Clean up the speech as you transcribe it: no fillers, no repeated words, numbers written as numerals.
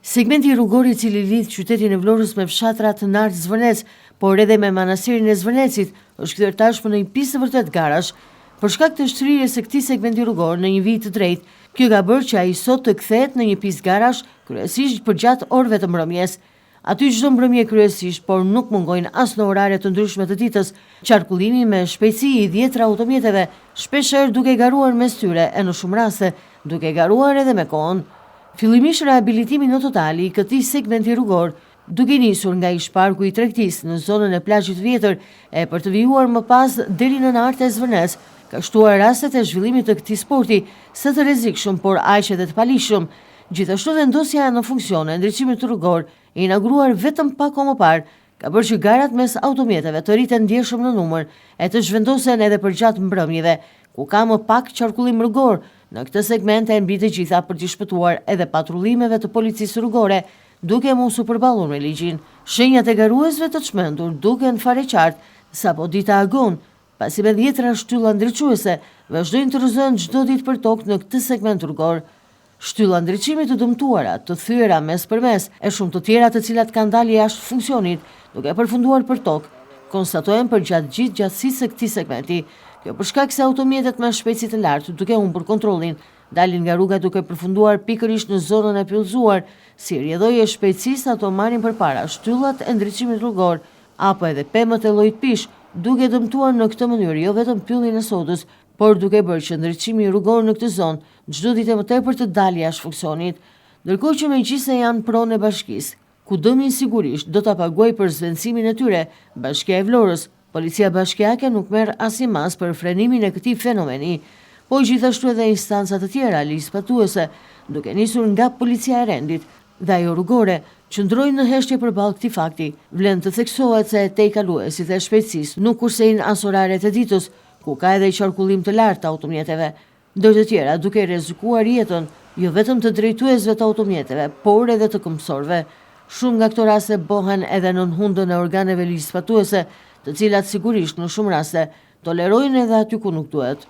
Segmenti rrugor i cili lidh qytetin e Vlorës me fshatrat Nart-Zvërnec, por edhe me manastirin e Zvërnecit, është kthyer tashmë në një pistë vërtet garash. Për shkak të shtrirjes së këtij segmenti rrugor në një vit të drejtë, kjo ka bërë që ai sot të kthehet në një pistë garash, kryesisht përgjatë orëve të mbrëmjes. Aty çdo mbrëmje kryesisht, por nuk mungojnë as në orare të ndryshme të ditës, qarkullimi me shpejtësi i 10 automjeteve, shpeshherë duke garuar mes tyre e në shumë raste duke garuar edhe me kohën. Fillimisht rehabilitimi në totali i këtij segmenti rrugor, duke nisur nga ish parku i tregtisë në zonën e plazhit vjetër e për të vijuar më pas deri në Nart e Zvërnec, ka shtuar rastet e zhvillimit të këtij sporti së të rrezikshëm por aq edhe të palishëm. Gjithashtu vendosja në funksion e ndriçimit rrugor, e inauguruar vetëm pak kohë më parë, ka bërë që garat mes automjeteve të rriten ndjeshëm në numër e të zhvendosen edhe përgjatë mbrëmjeve, ku ka më pak qarkullim rrugor. Në këtë segment e mbi të gjitha për të shpëtuar edhe patrullimeve të policisë rrugore, duke mos u përballur me ligjin. Shenjat e garuesve të çmendur duken fare qartë sapo dita agon, pasi me 10 shtylla ndriçuese vazhdojnë të rrëzohen çdo ditë për tokë në këtë segment rrugor. Shtylla ndriçimi të dëmtuara, të thyera mes përmes e shumë të tjera të cilat kanë dalë jashtë funksionit, duke përfunduar për tokë, konstatohen përgjatë gjithë gjatësisë së këtij segmenti. Kjo për shkak se automjetet me shpejtësi të lartë, duke humbur kontrollin, dalin nga rruga duke përfunduar pikërisht në zonën e pyllëzuar, si rrjedhojë e shpejtësisë ato marrin përpara shtyllat e ndriçimit rrugor apo edhe pemët e llojit pish, duke dëmtuar në këtë mënyrë jo vetëm pyllin e sodës, por duke bërë që ndriçimi rrugor në këtë zonë çdo ditë më tepër të dalë jashtë funksionit. Ndërkohë që megjithëse janë pronë e bashkisë, ku dëmin sigurisht do ta paguajë për zvendësimin e tyre, Bashkia e Vlorës, Policia Bashkiake nuk merr asnjë mas për frenimin e këtij fenomeni, po gjithashtu edhe instancat të tjera ligjzbatuese, duke nisur nga Policia e Rendit dhe ajo rrugore, qëndrojnë në heshtje përballë këtij fakti. Vlen të theksohet se tejkaluesit e shpejtësisë nuk kursejnë as oraret e ditës, ku ka edhe qarkullim të lartë të automjeteve, ndër të tjera duke rrezikuar jetën jo vetëm të drejtuesve të automjeteve, por edhe të këmbësorëve. Shumë nga këto raste bëhen edhe nën hundën e organeve ligjzbatuese, të cilat sigurisht në shumë raste tolerojnë edhe aty ku nuk duhet.